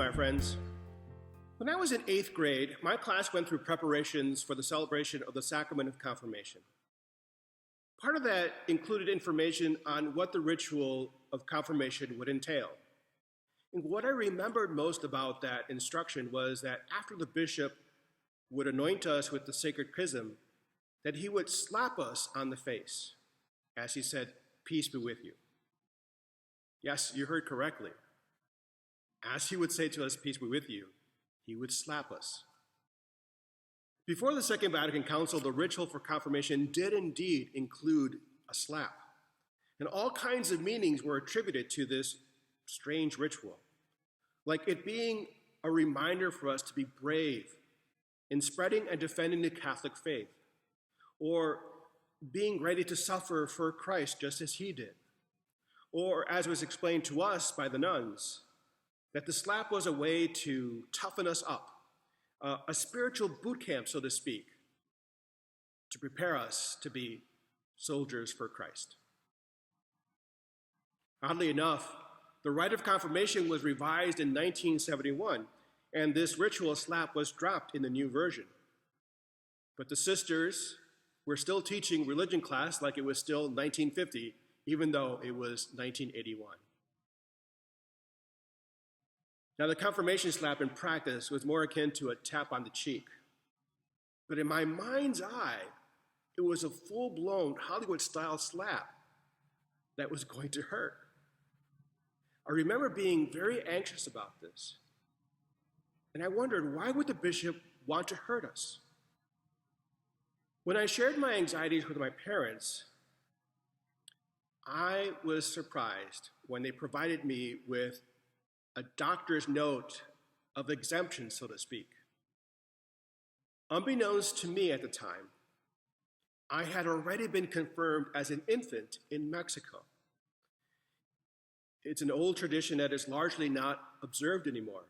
my friends. When I was in 8th grade, my class went through preparations for the celebration of the sacrament of confirmation. Part of that included information on what the ritual of confirmation would entail. And what I remembered most about that instruction was that after the bishop would anoint us with the sacred chrism, that he would slap us on the face as he said, "Peace be with you." Yes, you heard correctly. As he would say to us, "Peace be with you," he would slap us. Before the Second Vatican Council, the ritual for confirmation did indeed include a slap. And all kinds of meanings were attributed to this strange ritual, like it being a reminder for us to be brave in spreading and defending the Catholic faith, or being ready to suffer for Christ just as he did, or as was explained to us by the nuns, that the slap was a way to toughen us up, a spiritual boot camp, so to speak, to prepare us to be soldiers for Christ. Oddly enough, the rite of confirmation was revised in 1971, and this ritual slap was dropped in the new version. But the sisters were still teaching religion class like it was still 1950, even though it was 1981. Now, the confirmation slap in practice was more akin to a tap on the cheek. But in my mind's eye, it was a full-blown Hollywood-style slap that was going to hurt. I remember being very anxious about this. And I wondered, why would the bishop want to hurt us? When I shared my anxieties with my parents, I was surprised when they provided me with a doctor's note of exemption, so to speak. Unbeknownst to me at the time, I had already been confirmed as an infant in Mexico. It's an old tradition that is largely not observed anymore.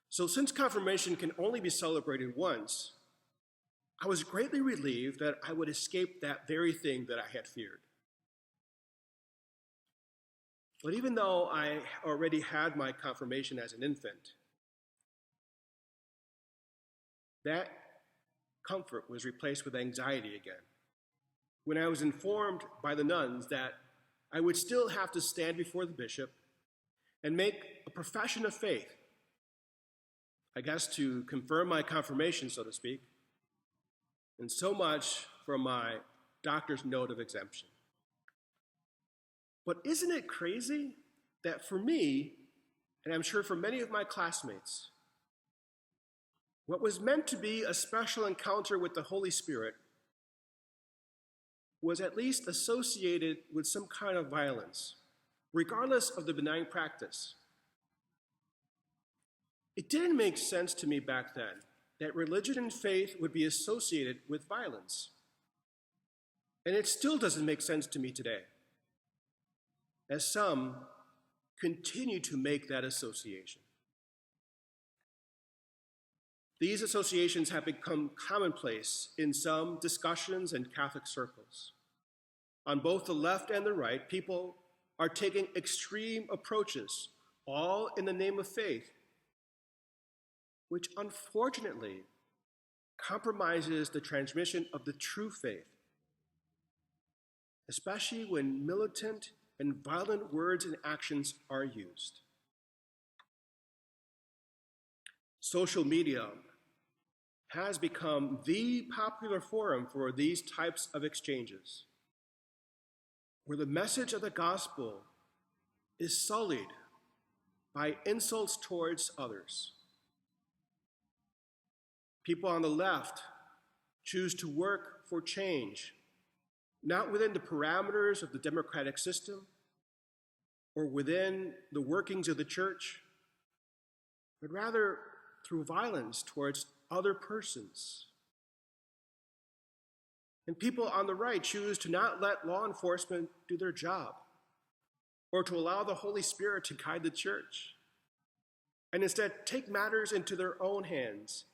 So since confirmation can only be celebrated once, I was greatly relieved that I would escape that very thing that I had feared. But even though I already had my confirmation as an infant, that comfort was replaced with anxiety again when I was informed by the nuns that I would still have to stand before the bishop and make a profession of faith, I guess to confirm my confirmation, so to speak, and so much for my doctor's note of exemption. But isn't it crazy that for me, and I'm sure for many of my classmates, what was meant to be a special encounter with the Holy Spirit was at least associated with some kind of violence, regardless of the benign practice. It didn't make sense to me back then that religion and faith would be associated with violence. And it still doesn't make sense to me today, as some continue to make that association. These associations have become commonplace in some discussions and Catholic circles. On both the left and the right, people are taking extreme approaches, all in the name of faith, which unfortunately compromises the transmission of the true faith, especially when militant and violent words and actions are used. Social media has become the popular forum for these types of exchanges, where the message of the gospel is sullied by insults towards others. People on the left choose to work for change, not within the parameters of the democratic system or within the workings of the church, but rather through violence towards other persons. And people on the right choose to not let law enforcement do their job or to allow the Holy Spirit to guide the church, and instead take matters into their own hands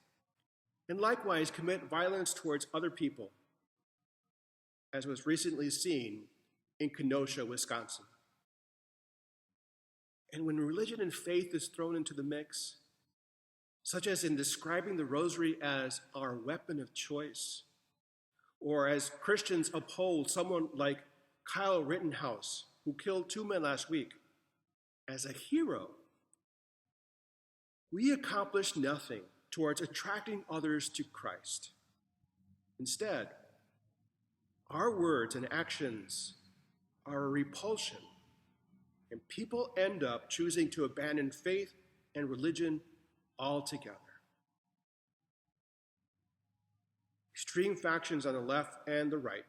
and likewise commit violence towards other people, as was recently seen in Kenosha, Wisconsin. And when religion and faith is thrown into the mix, such as in describing the rosary as our weapon of choice, or as Christians uphold someone like Kyle Rittenhouse, who killed 2 men last week, as a hero, we accomplish nothing towards attracting others to Christ. Instead, our words and actions are a repulsion, and people end up choosing to abandon faith and religion altogether. Extreme factions on the left and the right,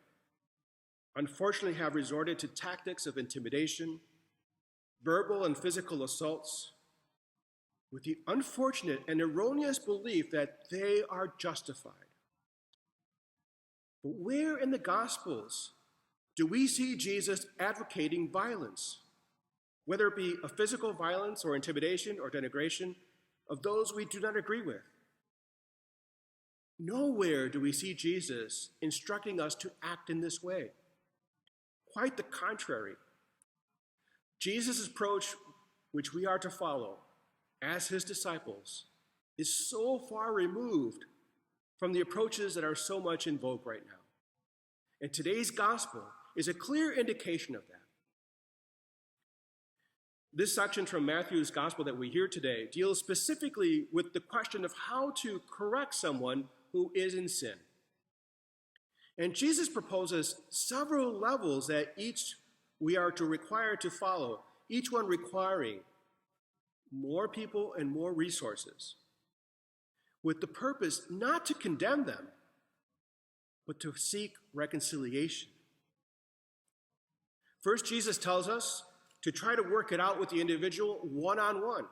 unfortunately, have resorted to tactics of intimidation, verbal and physical assaults, with the unfortunate and erroneous belief that they are justified. But where in the Gospels do we see Jesus advocating violence, whether it be a physical violence or intimidation or denigration of those we do not agree with? Nowhere do we see Jesus instructing us to act in this way. Quite the contrary. Jesus' approach, which we are to follow as his disciples, is so far removed from the approaches that are so much in vogue right now. And today's gospel is a clear indication of that. This section from Matthew's gospel that we hear today deals specifically with the question of how to correct someone who is in sin. And Jesus proposes several levels that each we are to require to follow, each one requiring more people and more resources, with the purpose not to condemn them, but to seek reconciliation. First, Jesus tells us to try to work it out with the individual one-on-one.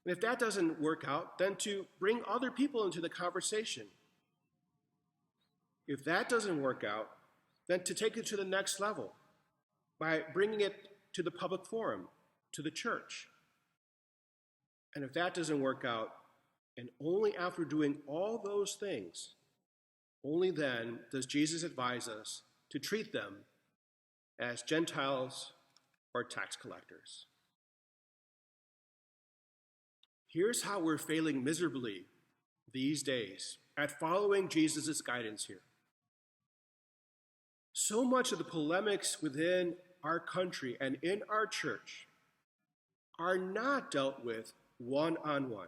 And if that doesn't work out, then to bring other people into the conversation. If that doesn't work out, then to take it to the next level by bringing it to the public forum, to the church. And if that doesn't work out, and only after doing all those things, only then does Jesus advise us to treat them as Gentiles or tax collectors. Here's how we're failing miserably these days at following Jesus' guidance here. So much of the polemics within our country and in our church are not dealt with one-on-one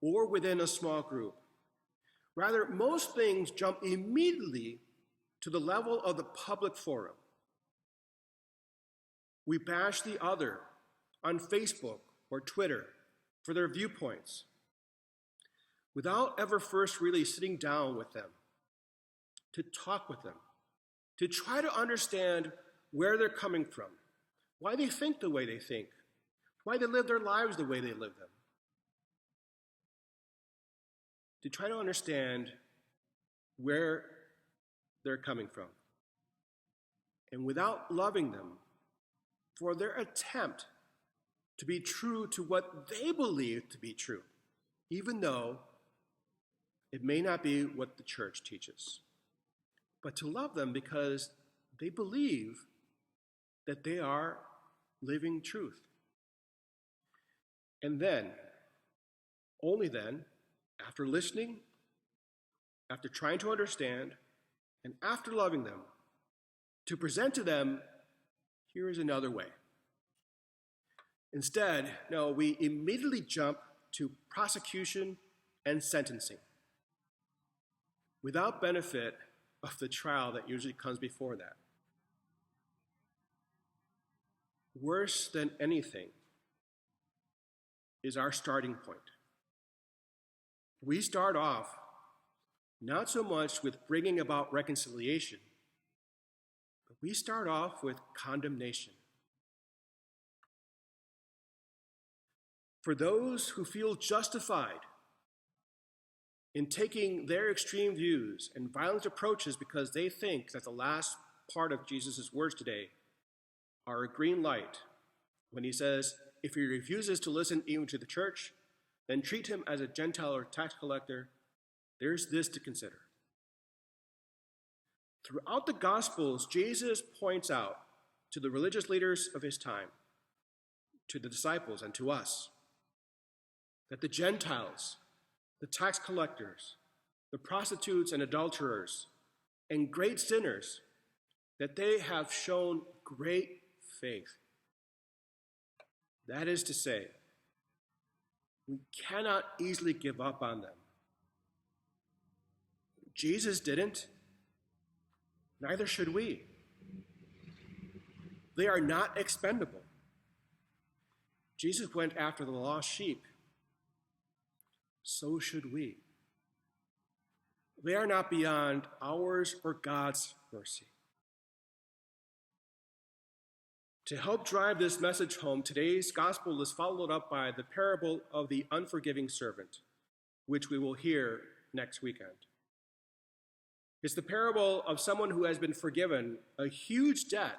or within a small group. Rather, most things jump immediately to the level of the public forum. We bash the other on Facebook or Twitter for their viewpoints without ever first really sitting down with them, to talk with them, to try to understand where they're coming from, why they think the way they think, why they live their lives the way they live them. To try to understand where they're coming from. And without loving them for their attempt to be true to what they believe to be true, even though it may not be what the church teaches. But to love them because they believe that they are living truth. And then, only then, after listening, after trying to understand, and after loving them, to present to them, here is another way. Instead, no, we immediately jump to prosecution and sentencing without benefit of the trial that usually comes before that. Worse than anything is our starting point. We start off not so much with bringing about reconciliation, but we start off with condemnation. For those who feel justified in taking their extreme views and violent approaches because they think that the last part of Jesus' words today are a green light when he says, if he refuses to listen even to the church, then treat him as a Gentile or tax collector, there's this to consider. Throughout the Gospels, Jesus points out to the religious leaders of his time to the disciples and to us, that the Gentiles, the tax collectors, the prostitutes and adulterers, and great sinners, that they have shown great faith. That is to say, we cannot easily give up on them. Jesus didn't, neither should we. They are not expendable. Jesus went after the lost sheep. So should we. They are not beyond ours or God's mercy. To help drive this message home, today's gospel is followed up by the parable of the unforgiving servant, which we will hear next weekend. It's the parable of someone who has been forgiven a huge debt,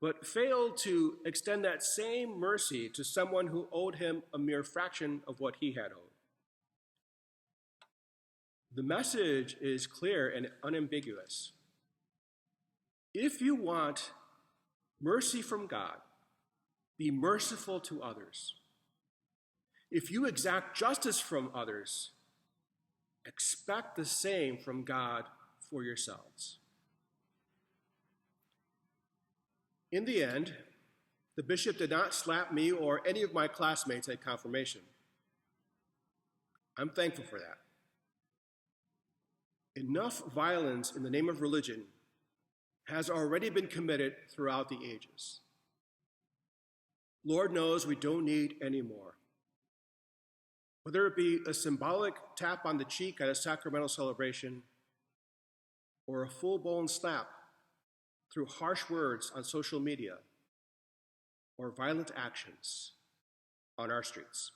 but failed to extend that same mercy to someone who owed him a mere fraction of what he had owed. The message is clear and unambiguous. If you want mercy from God, be merciful to others. If you exact justice from others, expect the same from God for yourselves. In the end, the bishop did not slap me or any of my classmates at confirmation. I'm thankful for that. Enough violence in the name of religion has already been committed throughout the ages. Lord knows we don't need any more. Whether it be a symbolic tap on the cheek at a sacramental celebration or a full-blown slap through harsh words on social media or violent actions on our streets.